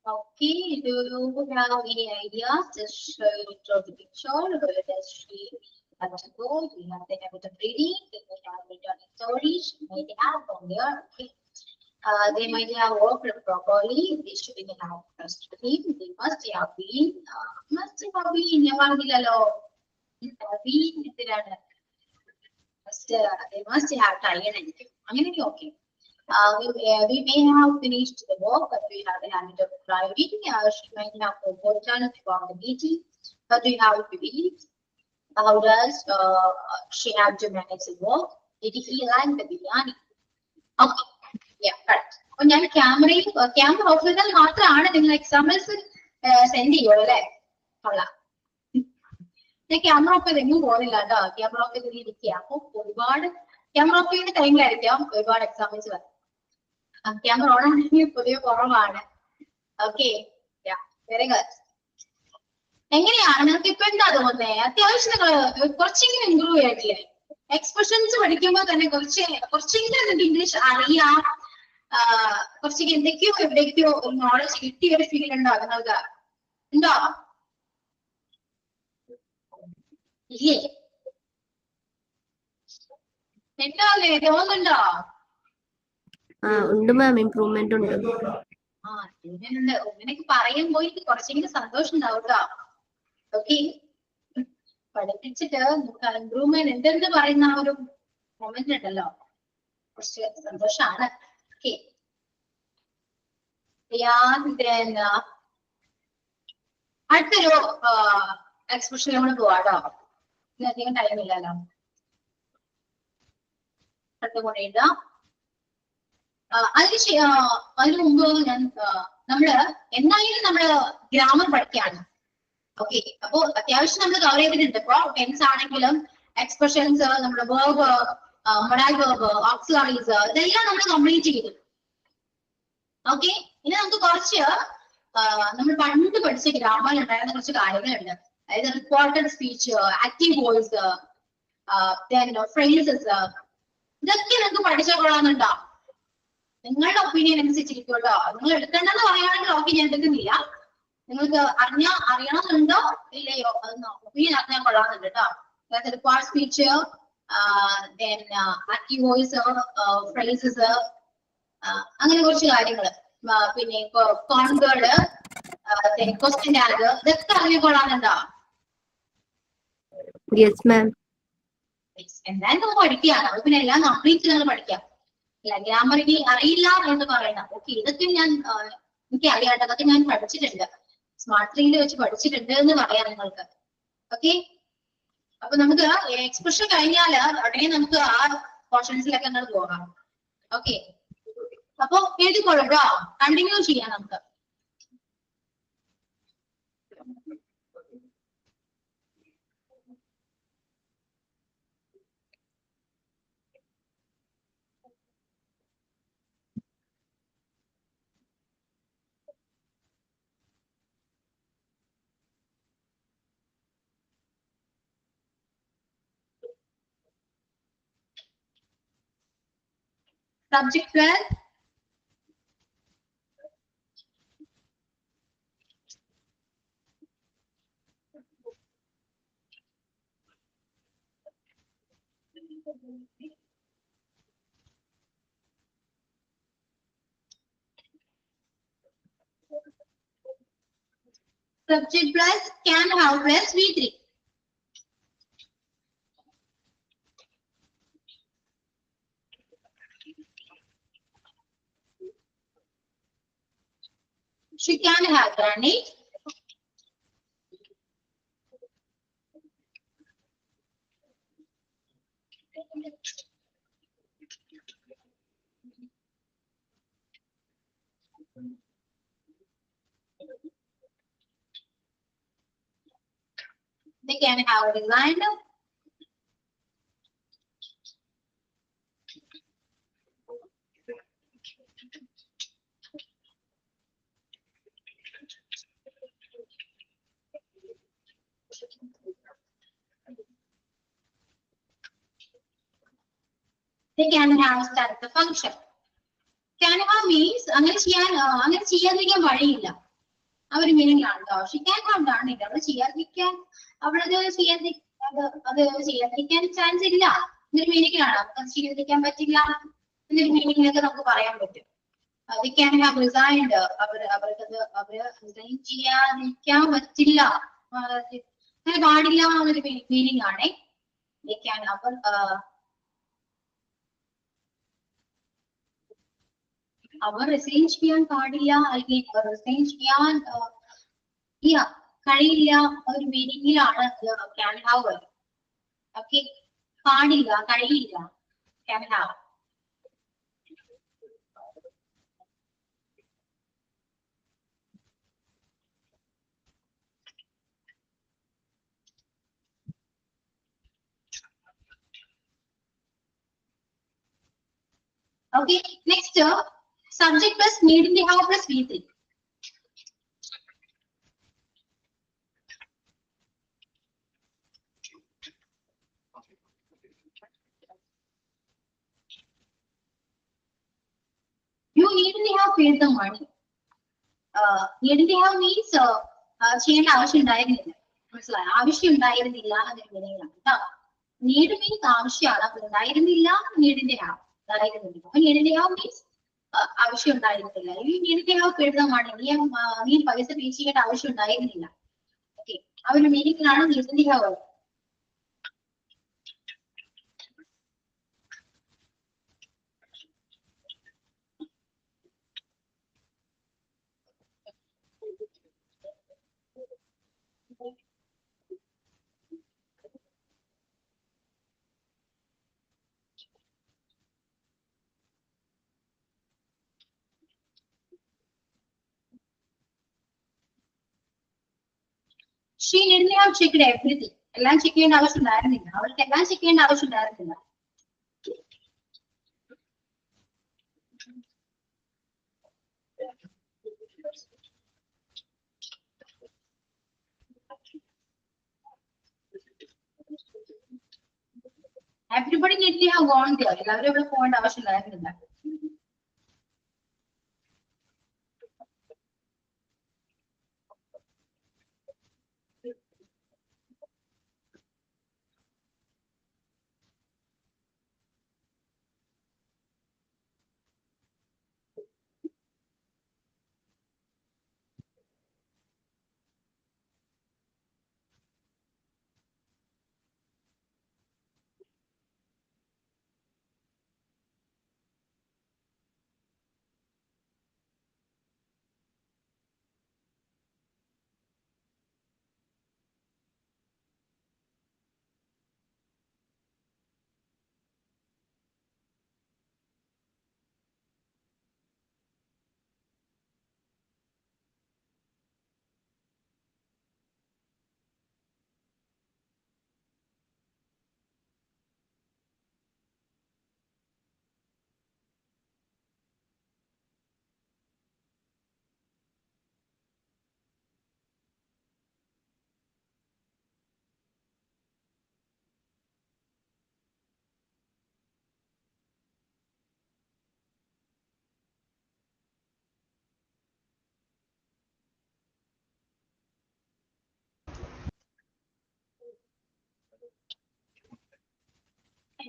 Okay, do you have any ideas? Just draw the picture. Where does she have to go? We have the habit of reading. They might have returning stories. She might have from there. Okay. They might have worked properly. They should have trust him. They must have been. Must have been. Yavanilalo. Have been. They must have tired anything. I'm going to be okay. We may have finished the work, but we have the habit of driving. She might have forgotten about the meeting, but we have to believe. How does she have to manage the work? Did he like the biryani? Okay, yeah, correct. അപ്പോൾ ഞാൻ camera off ചെയ്താൽ മാത്രമാണ് നിങ്ങൾ examples send ചെയ്യുള്ളൂ അല്ലേ? കൊള്ളാം. ഞാൻ camera off ചെയ്ത് എങ്ങും പോകുന്നില്ല കേട്ടോ. ക്യാമറ ഓഫ് ചെയ്ത് ഇരിക്കുക. അപ്പൊ ഒരുപാട് ക്യാമറ ഓഫ് ചെയ്യുന്ന ടൈമിലായിരിക്കാം ഒരുപാട് എക്സാമ്പിൾസ് വരാം. ക്യാമറ ഓൺ ആണെങ്കിൽ പൊതുവെ കുറവാണ്. Okay, very good. എങ്ങനെയാണ് നിങ്ങൾക്ക് ഇപ്പൊ എന്താ തോന്നുന്നേ? അത്യാവശ്യം നിങ്ങൾ കുറച്ചെങ്കിലും ഇമ്പ്രൂവ് ചെയ്തിട്ടില്ലേ? എക്സ്പ്രഷൻസ് പഠിക്കുമ്പോൾ തന്നെ കുറച്ചെങ്കിലും നിങ്ങൾക്ക് ഇംഗ്ലീഷ് അറിയാം, കുറച്ചെങ്കിലും എന്തൊക്കെയോ എവിടേക്കോ നോളജ് കിട്ടിയ ഒരു ഫീൽ ഉണ്ടോ നിങ്ങൾക്ക്? ഉണ്ടോ? ഇല്ലേ? ഉണ്ടോ അല്ലേ? തോന്നുന്നുണ്ടോ? ഉണ്ട് മാം, ഇംപ്രൂവ്മെന്റ് ഉണ്ട്. ഇങ്ങനെയുണ്ട്. ഇങ്ങനെയൊക്കെ പറയുമ്പോ എനിക്ക് കുറച്ചെങ്കിലും സന്തോഷം ഉണ്ടാവും കേട്ടോ. ഓക്കെ, പഠിപ്പിച്ചിട്ട് നമുക്ക് ഇംപ്രൂവ്മെന്റ് എന്തെന്ന് പറയുന്ന ആ ഒരു മൊമെന്റ് ഉണ്ടല്ലോ, കുറച്ച് സന്തോഷാണ്. ഓക്കെ, അടുത്തൊരു എക്സ്പ്രഷൻ നമ്മൾ പോവാട്ടോ. ഇന്നധികം ടൈം ഇല്ലല്ലോ. അടുത്തുകൊണ്ട് എഴുതാം. അതിന് മുമ്പ് നമ്മള് എന്തായാലും നമ്മള് ഗ്രാമർ പഠിക്കാണ്. ഓക്കെ, അപ്പൊ അത്യാവശ്യം നമ്മൾ കവർ ചെയ്തിട്ടുണ്ട്. ഇപ്പൊ ടെൻസ് ആണെങ്കിലും എക്സ്പ്രഷൻസ്, നമ്മുടെ വേർബ്, മൊഡാൽ വേർബ്, ഓക്സിലറീസ്, ഇതെല്ലാം നമ്മൾ കംപ്ലീറ്റ് ചെയ്തു. ഓക്കെ, ഇനി നമുക്ക് കുറച്ച് നമ്മൾ പണ്ട് പഠിച്ച ഗ്രാമറിൽ ഉണ്ടായിരുന്ന കുറച്ച് കാര്യങ്ങളുണ്ട്. അതായത് reported speech, active voice, phrases, ഇതൊക്കെ നിങ്ങൾക്ക് പഠിച്ചാൽ കൊള്ളാമെന്നുണ്ടോ? നിങ്ങളുടെ ഒപ്പീനിയൻ അനുസരിച്ചിരിക്കുമല്ലോ. നിങ്ങൾ എടുക്കേണ്ടെന്ന് പറയുകയാണെങ്കിൽ ഓക്കെ, ഞാൻ എടുക്കുന്നില്ല. നിങ്ങൾക്ക് അറിയണമെന്നുണ്ടോ ഇല്ലയോ അത് ഒപ്പീനിയൻ അറിഞ്ഞാൽ കൊള്ളാമെന്നുണ്ട് കേട്ടോ. അതായത് report speech, active voice, phrases, അങ്ങനെ കുറച്ച് കാര്യങ്ങള്. പിന്നെ കോൺവേർഡ്, ക്വസ്റ്റ്യൻ ടാഗ്, ഇതൊക്കെ അറിഞ്ഞാൽ കൊള്ളാമെന്നുണ്ടോ? Yes ma'am. എന്തായാലും നമ്മൾ പഠിക്കുകയാണ്. അത് പിന്നെ എല്ലാം കംപ്ലീറ്റ് നിങ്ങൾ പഠിക്കാം. ഗ്രാമർ ഇനി അറിയില്ല എന്ന് പറയണം. ഓക്കെ, ഇതൊക്കെ എനിക്ക് അറിയാട്ടോ, അതൊക്കെ ഞാൻ പഠിച്ചിട്ടുണ്ട്. സ്മാർട്ട് ട്രീയിൽ വെച്ച് പഠിച്ചിട്ടുണ്ട് എന്ന് പറയാം നിങ്ങൾക്ക്. ഓക്കെ, അപ്പൊ നമുക്ക് എക്സ്പ്രഷൻ കഴിഞ്ഞാല് ഉടനെ നമുക്ക് ആ പോർഷൻസിലൊക്കെ അങ്ങോട്ട് പോകാം. ഓക്കെ, അപ്പൊ എഴുതിക്കൊള്ളോ, കണ്ടിന്യൂ ചെയ്യാം നമുക്ക്. Subject 12. Subject plus can have plus V3. She can have running. They can have designed. They can have start the function. Can have means അങ്ങനെ ചെയ്യാതിരിക്കാൻ വഴിയില്ല. ആ ഒരു മീനിങ്ങിലാണ് കേട്ടോ. Xi can have done it. അവിടെ ചെയ്യാതിരിക്കാൻ അവളത് അത് ചെയ്യാതിരിക്കാൻ ചാൻസ് ഇല്ല എന്നൊരു മീനിങ്ങിലാണ്. നമുക്ക് ചെയ്യാതിരിക്കാൻ പറ്റില്ല എന്നൊരു മീനിങ്ങിലൊക്കെ നമുക്ക് പറയാൻ പറ്റും. they can have resigned. അവർക്കത് റിസൈൻ ചെയ്യാതിരിക്കാൻ പറ്റില്ല, അങ്ങനെ പാടില്ല എന്നൊരു മീനിങ് ആണ്. they can അവർ റിസൈൻ ചെയ്യാൻ പാടില്ല അല്ലെങ്കിൽ റിസൈൻ ചെയ്യാൻ കഴിയില്ല ഒരു മീനിങ്ങിലാണ് ക്യാൻ ഹാവ്. ഓക്കെ, പാടില്ല, കഴിയില്ല, can have. Okay, next subject plus need in the have plus V3. You need in the have paid the money. Need in the have means ചെയ്യേണ്ട ആവശ്യം ഉണ്ടായിരുന്നില്ല. മനസ്സിലായോ? ആവശ്യം ഉണ്ടായിരുന്നില്ല എന്നൊരു മീനിങ്ങിലാണ് കേട്ടോ. നീഡ് മീൻസ് ആവശ്യമാണ്, അത് ഉണ്ടായിരുന്നില്ല. നീഡിന്റെ ഹാവ് ഉണ്ടായിരുന്നില്ല. അപ്പൊ നീഡിന്റെ ഹാവ് മീൻസ് ആവശ്യം ഉണ്ടായിരുന്നില്ല. ഈ നീഡിന്റെ ഹാവ് പെടുന്നതാണ് നീ പൈസ പേ ചെയ്യേണ്ട ആവശ്യം ഉണ്ടായിരുന്നില്ല. ഓക്കെ, ആ ഒരു മീനിങ്ങിലാണ് നീഡിന്റെ have. She didn't have checked everything. എല്ലാം ചെക്ക് ചെയ്യേണ്ട ആവശ്യം ഉണ്ടായിരുന്നില്ല. അവൾക്ക് എല്ലാം ചെക്ക് ചെയ്യേണ്ട ആവശ്യം ഉണ്ടായിരുന്നില്ല. Everybody needed to have gone there. എല്ലാവരും ഇവിടെ പോകേണ്ട ആവശ്യം ഉണ്ടായിരുന്നില്ല.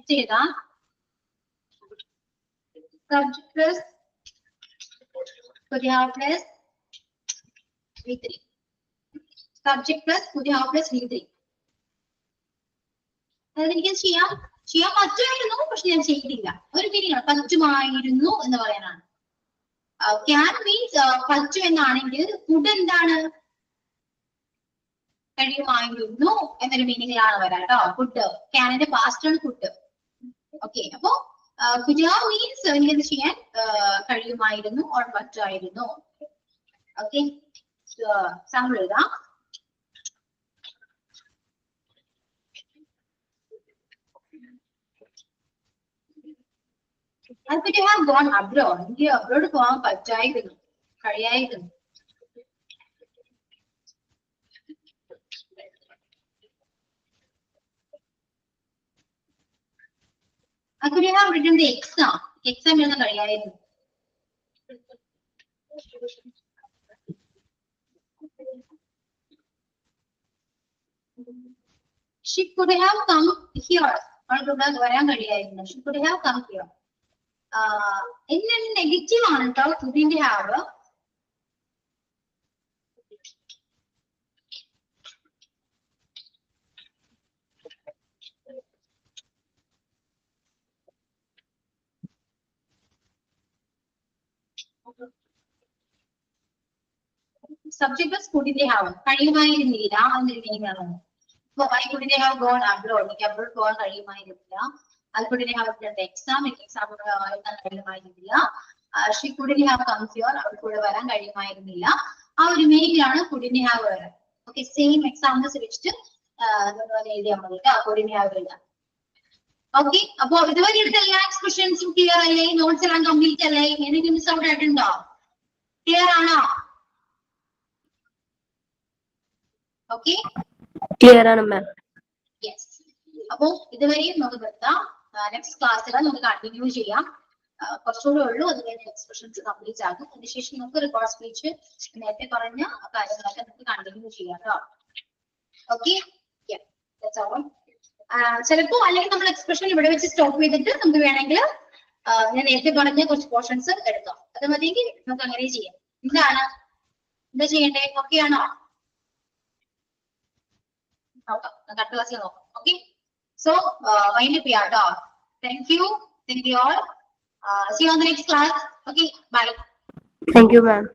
ചെയ്താ subject plus could have plus V3. Subject plus could have plus V3. അതായത് എനിക്ക് ചെയ്യാൻ പറ്റുമായിരുന്നു, പക്ഷെ ഞാൻ ചെയ്തില്ല. ഒരു മീനിങ് പറ്റുമായിരുന്നു എന്ന് പറയാനാണ്. ക്യാൻ മീൻസ് പറ്റും എന്നാണെങ്കിൽ ഫുഡ് എന്താണ്, കഴിയുമായിരുന്നു എന്നൊരു മീനിങ്ങിലാണ് വരാം കേട്ടോ. ഫുഡ് ക്യാനിന്റെ പാസ്റ്റ് ആണ് ഫുഡ്. ഓക്കെ, അപ്പോ കുജാവ് മീൻസ് എനിക്കത് ചെയ്യാൻ കഴിയുമായിരുന്നു ഓർ പറ്റുമായിരുന്നു. ഓക്കെ, സാമ്പിൾ എഴുതാം. I could have gone abroad. എനിക്ക് അബ്രോഡ് പോകാൻ പറ്റായിരുന്നു, കഴിയായിരുന്നു. I could have written the exam. Exam എഴുതാൻ കഴിയായിരുന്നു. She could have come here. അവൾക്ക് ഇവിടെ വരാൻ കഴിയായിരുന്നു. She could have come here. ഇന്ന് നെഗറ്റീവ് ആണ് കേട്ടോ. couldn't have. Subject was couldn't have. കഴിയുമായിരുന്നില്ല എന്നൊരു meaning ആണ്. So why couldn't have gone abroad? എനിക്ക് abroad പോകാൻ കഴിയുമായിരുന്നില്ല. I couldn't have done the exam. എനിക്ക് എക്സാം എഴുതാൻ കഴിയുമായിരുന്നില്ല. She couldn't have come here. അവൾക്ക് ഇവിടെ വരാൻ കഴിയുമായിരുന്നില്ല. ആ ഒരു മീനിങ്ങിലാണ് couldn't have വരുന്നത്. ഓക്കെ, സെയിം എക്സാമ്പിൾസ് വെച്ചിട്ട് എഴുതിയാൽ മതി. couldn't have എഴുതാം. ഓക്കെ, അപ്പൊ ഇതുവരെ എടുത്ത എല്ലാ എക്സ്പ്രഷൻസും ക്ലിയർ അല്ലേ? നോട്ട്സ് എല്ലാം കംപ്ലീറ്റ് അല്ലേ? എന്തെങ്കിലും മിസ് ഔട്ട് ആയിട്ടുണ്ടോ? ക്ലിയർ ആണോ? ഓക്കെ, ക്ലിയർ ആണ് മാം. യെസ്. അപ്പൊ ഇതുവരെയും നമുക്ക് നിർത്താം. നെക്സ്റ്റ് ക്ലാസ്സിൽ നമുക്ക് കണ്ടിന്യൂ ചെയ്യാം. കുറച്ചുകൂടെ ഉള്ളൂ, അത് കഴിഞ്ഞ് എക്സ്പ്രഷൻസ് കംപ്ലീറ്റ് ആകും. അതിനുശേഷം നമുക്ക് റെക്കോർഡ് സ്പീച്ച് നേരത്തെ പറഞ്ഞ കാര്യങ്ങളൊക്കെ നമുക്ക് കണ്ടിന്യൂ ചെയ്യാം കേട്ടോ. ഓക്കെ, ചിലപ്പോ അല്ലെങ്കിൽ നമ്മൾ എക്സ്പ്രഷൻ ഇവിടെ വെച്ച് സ്റ്റോപ്പ് ചെയ്തിട്ട് നമുക്ക് വേണമെങ്കിൽ ഞാൻ നേരത്തെ പറഞ്ഞ കുറച്ച് പോർഷൻസ് എടുക്കാം. അത് മതിയെങ്കിൽ നമുക്ക് അങ്ങനെ ചെയ്യാം. എന്താണ് എന്താ ചെയ്യണ്ടേ? ഓക്കെ ആണോ? നോക്കാം, അടുത്ത ക്ലാസ്സിൽ നോക്കാം. ഓക്കെ, സോ വൈൻഡ് അപ്പ് ചെയ്യാം കേട്ടോ. Thank you all. See you on the next class. Okay, bye. Thank you, ma'am.